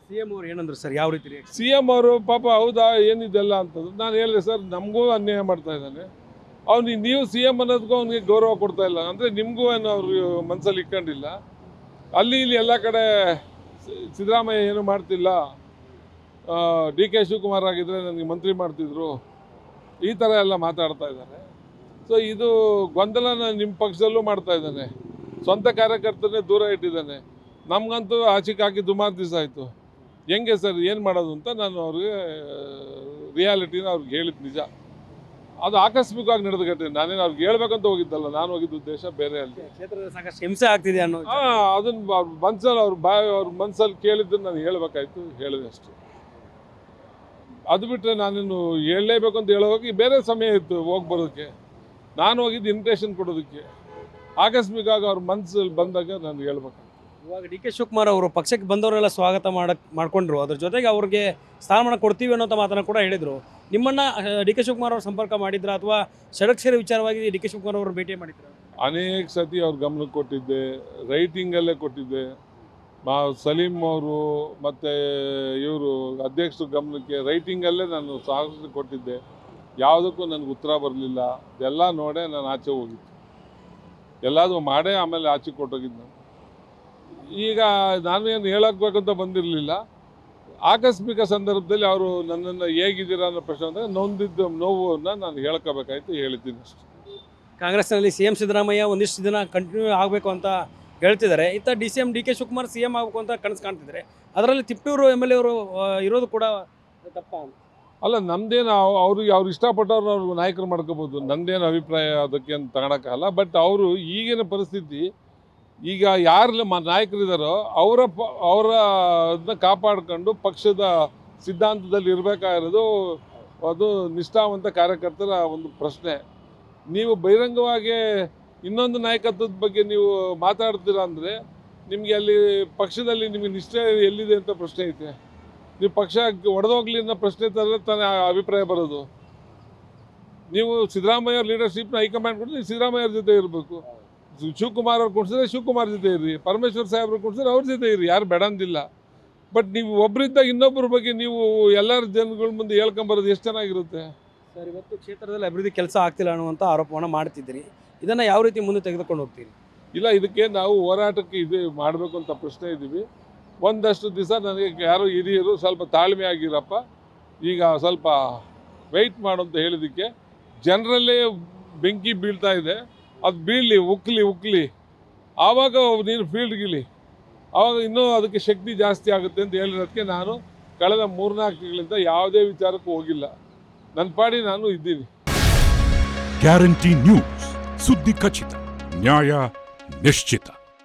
CM ಅವರು ಏನಂದ್ರು sir, ಯಾವ ರೀತಿ reaction? CM ಅವರು ಪಾಪ ಹೌದಾ ಏನಿದೆಲ್ಲ ಅಂತಂದು ನಾನು ಹೇಳಿದೆ, ಸರ್ ನಮಗೂ ಅನ್ಯಾಯ ಮಾಡ್ತಾ ಇದ್ದಾನೆ ಅವ್ನಿಗೆ, ನೀವು CM ಅನ್ನೋದಕ್ಕೂ ಅವ್ನಿಗೆ ಗೌರವ ಕೊಡ್ತಾ ಇಲ್ಲ ಅಂದರೆ ನಿಮಗೂ ಏನು ಅವ್ರಿಗೆ ಮನಸ್ಸಲ್ಲಿ ಇಟ್ಕೊಂಡಿಲ್ಲ. ಅಲ್ಲಿ ಇಲ್ಲಿ ಎಲ್ಲ ಕಡೆ ಸಿದ್ದರಾಮಯ್ಯ ಏನು ಮಾಡ್ತಿಲ್ಲ, DK ಶಿವಕುಮಾರ್ ಆಗಿದ್ದರೆ ನನಗೆ ಮಂತ್ರಿ ಮಾಡ್ತಿದ್ರು, ಈ ಥರ ಎಲ್ಲ ಮಾತಾಡ್ತಾ ಇದ್ದಾರೆ. ಸೊ ಇದು ಗೊಂದಲನ ನಿಮ್ಮ ಪಕ್ಷದಲ್ಲೂ ಮಾಡ್ತಾ ಇದ್ದಾನೆ, ಸ್ವಂತ ಕಾರ್ಯಕರ್ತರನ್ನೇ ದೂರ ಇಟ್ಟಿದ್ದಾನೆ. ನಮಗಂತೂ ಆಚೆಗೆ ಹಾಕಿ ಸುಮಾರು ದಿವಸ ಆಯಿತು. ಹೆಂಗೆ ಸರ್ ಏನು ಮಾಡೋದು ಅಂತ ನಾನು ಅವ್ರಿಗೆ ರಿಯಾಲಿಟಿನ ಅವ್ರಿಗೆ ಹೇಳಿದ್ದು ನಿಜ. ಅದು ಆಕಸ್ಮಿಕವಾಗಿ ನಡೆದ ಘಟನೆ, ನಾನೇನು ಅವ್ರಿಗೆ ಹೇಳ್ಬೇಕಂತ ಹೋಗಿದ್ದಲ್ಲ, ನಾನು ಹೋಗಿದ್ದ ಉದ್ದೇಶ ಬೇರೆ ಅಲ್ಲಿ. ಕ್ಷೇತ್ರದಲ್ಲಿ ಸಾಕಷ್ಟು ಹಿಂಸೆ ಆಗ್ತಿದೆ ಅನ್ನೋ ಅದನ್ನು ಅವ್ರ ಮನಸ್ಸಲ್ಲಿ ಅವ್ರ ಮನಸ್ಸಲ್ಲಿ ಕೇಳಿದ್ದನ್ನು ನಾನು ಹೇಳಬೇಕಾಯ್ತು, ಹೇಳಿದೆ ಅಷ್ಟೇ. ಅದು ಬಿಟ್ಟರೆ ನಾನೇನು ಹೇಳಲೇಬೇಕು ಅಂತ ಹೇಳೋಗಿ ಬೇರೆ ಸಮಯ ಇತ್ತು ಹೋಗಿ ಬರೋದಕ್ಕೆ, ನಾನು ಹೋಗಿದ್ದು ಇನ್ವಿಟೇಷನ್ ಕೊಡೋದಕ್ಕೆ. ಆಕಸ್ಮಿಕವಾಗಿ ಅವ್ರ ಮನಸ್ಸಲ್ಲಿ ಬಂದಾಗ ನಾನು ಹೇಳ್ಬೇಕು. ಇವಾಗ DK ಶಿವಕುಮಾರ್ ಅವರು ಪಕ್ಷಕ್ಕೆ ಬಂದವರೆಲ್ಲ ಸ್ವಾಗತ ಮಾಡ್ಕೊಂಡ್ರು, ಅದ್ರ ಜೊತೆಗೆ ಅವ್ರಿಗೆ ಸ್ಥಾನಮಾನ ಕೊಡ್ತೀವಿ ಅನ್ನೋ ಮಾತನ್ನು ಕೂಡ ಹೇಳಿದರು. ನಿಮ್ಮನ್ನು DK ಶಿವಕುಮಾರ್ ಅವರು ಸಂಪರ್ಕ ಮಾಡಿದ್ರ ಅಥವಾ ಷಡಕ್ಷರಿ ವಿಚಾರವಾಗಿ DK ಶಿವಕುಮಾರ್ ಅವರು ಭೇಟಿ ಮಾಡಿದ್ರು? ಅನೇಕ ಸತಿ ಅವ್ರ ಗಮನಕ್ಕೆ ಕೊಟ್ಟಿದ್ದೆ, ರೈಟಿಂಗಲ್ಲೇ ಕೊಟ್ಟಿದ್ದೆ. ಸಲೀಂ ಅವರು ಮತ್ತು ಇವರು ಅಧ್ಯಕ್ಷರ ಗಮನಕ್ಕೆ ರೈಟಿಂಗಲ್ಲೇ ನಾನು ಸಾಕಷ್ಟು ಕೊಟ್ಟಿದ್ದೆ. ಯಾವುದಕ್ಕೂ ನನಗೆ ಉತ್ತರ ಬರಲಿಲ್ಲ. ಇದೆಲ್ಲ ನೋಡೇ ನಾನು ಆಚೆ ಹೋಗಿದ್ದು, ಎಲ್ಲಾದರೂ ಮಾಡೇ ಆಮೇಲೆ ಆಚೆ ಕೊಟ್ಟೋಗಿದ್ದು. ನಾನು ಈಗ ನಾನೇನು ಹೇಳಬೇಕಂತ ಬಂದಿರಲಿಲ್ಲ. ಆಕಸ್ಮಿಕ ಸಂದರ್ಭದಲ್ಲಿ ಅವರು ನನ್ನನ್ನು ಹೇಗಿದ್ದೀರಾ ಅನ್ನೋ ಪ್ರಶ್ನೆ ಅಂದಾಗ ನೊಂದಿದ್ದ ನೋವನ್ನು ನಾನು ಹೇಳ್ಕೋಬೇಕಾಯ್ತು, ಹೇಳಿದ್ದೀನಿ ಅಷ್ಟೇ. ಕಾಂಗ್ರೆಸ್ನಲ್ಲಿ CM ಸಿದ್ದರಾಮಯ್ಯ ಒಂದಿಷ್ಟು ದಿನ ಕಂಟಿನ್ಯೂ ಆಗಬೇಕು ಅಂತ ಹೇಳ್ತಿದ್ದಾರೆ. ಇತ್ತ DK ಶಿವಕುಮಾರ್ CM ಆಗಬೇಕು ಅಂತ ಕನಸು ಕಾಣ್ತಿದ್ದಾರೆ. ಅದರಲ್ಲಿ ತಿಪ್ಟೂರು MLA ಅವರು ಇರೋದು ಕೂಡ ತಪ್ಪ ಅಲ್ಲ. ನಮ್ಮದೇನು ಅವ್ರಿಗೆ ಇಷ್ಟಪಟ್ಟವ್ರು ಅವ್ರಿಗೆ ನಾಯಕರು ಮಾಡ್ಕೋಬೋದು, ನಂದೇನು ಅಭಿಪ್ರಾಯ ಅದಕ್ಕೇನು ತಗೊಳಕ್ಕಾಗಲ್ಲ. ಬಟ್ ಅವರು ಈಗಿನ ಪರಿಸ್ಥಿತಿ, ಈಗ ಯಾರೆಲ್ಲ ನಾಯಕರಿದ್ದಾರೋ ಅವರ ಅದನ್ನ ಕಾಪಾಡ್ಕೊಂಡು ಪಕ್ಷದ ಸಿದ್ಧಾಂತದಲ್ಲಿ ಇರಬೇಕಾಗಿರೋದು ಅದು ನಿಷ್ಠಾವಂತ ಕಾರ್ಯಕರ್ತರ ಒಂದು ಪ್ರಶ್ನೆ. ನೀವು ಬಹಿರಂಗವಾಗಿ ಇನ್ನೊಂದು ನಾಯಕತ್ವದ ಬಗ್ಗೆ ನೀವು ಮಾತಾಡ್ತೀರಾ ಅಂದರೆ ನಿಮಗೆ ಅಲ್ಲಿ ಪಕ್ಷದಲ್ಲಿ ನಿಮಗೆ ನಿಷ್ಠೆ ಎಲ್ಲಿದೆ ಅಂತ ಪ್ರಶ್ನೆ ಐತೆ. ನೀವು ಪಕ್ಷ ಒಡೆದೋಗ್ಲಿ ಅನ್ನೋ ಪ್ರಶ್ನೆ ತಂದರೆ ತಾನೇ ಅಭಿಪ್ರಾಯ ಬರೋದು. ನೀವು ಸಿದ್ದರಾಮಯ್ಯ ಅವ್ರ ಲೀಡರ್ಶಿಪ್ನ ಹೈಕಮಾಂಡ್ ಕೊಟ್ಟು ನೀವು ಸಿದ್ದರಾಮಯ್ಯ ಜೊತೆ ಇರಬೇಕು. ಶಿವಕುಮಾರ್ ಅವ್ರು ಕೊಡ್ಸಿದ್ರೆ ಶಿವಕುಮಾರ್ ಜೊತೆ ಇರ್ರಿ, ಪರಮೇಶ್ವರ್ ಸಾಹೇಬ್ರು ಕೊಡ್ಸಿದ್ರೆ ಅವ್ರ ಜೊತೆ ಇರ್ರಿ, ಯಾರು ಬೇಡ ಅಂದಿಲ್ಲ. ಬಟ್ ನೀವು ಒಬ್ಬರಿದ್ದಾಗ ಇನ್ನೊಬ್ಬರ ಬಗ್ಗೆ ನೀವು ಎಲ್ಲರ ಜನಗಳ ಮುಂದೆ ಹೇಳ್ಕೊಂಬರೋದು ಎಷ್ಟು ಚೆನ್ನಾಗಿರುತ್ತೆ ಸರ್. ಇವತ್ತು ಕ್ಷೇತ್ರದಲ್ಲಿ ಅಭಿವೃದ್ಧಿ ಕೆಲಸ ಆಗ್ತಿಲ್ಲ ಅನ್ನುವಂಥ ಆರೋಪವನ್ನು ಮಾಡ್ತಿದ್ದೀರಿ, ಇದನ್ನು ಯಾವ ರೀತಿ ಮುಂದೆ ತೆಗೆದುಕೊಂಡು ಹೋಗ್ತೀರಿ? ಇಲ್ಲ, ಇದಕ್ಕೆ ನಾವು ಹೋರಾಟಕ್ಕೆ ಇದು ಮಾಡಬೇಕು ಅಂತ ಪ್ರಶ್ನೆ ಇದ್ದೀವಿ. ಒಂದಷ್ಟು ದಿವಸ ನನಗೆ ಯಾರೋ ಹಿರಿಯರು ಸ್ವಲ್ಪ ತಾಳ್ಮೆ ಆಗಿರಪ್ಪ, ಈಗ ಸ್ವಲ್ಪ ವೆಯ್ಟ್ ಮಾಡು ಅಂತ ಹೇಳಿದ್ದಕ್ಕೆ ಜನರಲ್ಲೇ ಬೆಂಕಿ ಬೀಳ್ತಾ ಇದೆ, ಅದು ಬೀಳಲಿ, ಉಕ್ಲಿ ಆವಾಗ ನೀನು ಫೀಲ್ಡ್ಗಿಳಿ, ಆವಾಗ ಇನ್ನೂ ಅದಕ್ಕೆ ಶಕ್ತಿ ಜಾಸ್ತಿ ಆಗುತ್ತೆ ಅಂತ ಹೇಳಿರೋದಕ್ಕೆ ನಾನು ಕಳೆದ 3-4 ತಿಂಗಳಿಂದ ಯಾವುದೇ ವಿಚಾರಕ್ಕೂ ಹೋಗಿಲ್ಲ, ನನ್ನ ಪಾಡಿ ನಾನು ಇದ್ದೀನಿ. ಗ್ಯಾರಂಟಿ ನ್ಯೂಸ್, ಸುದ್ದಿ ಖಚಿತ, ನ್ಯಾಯ ನಿಶ್ಚಿತ.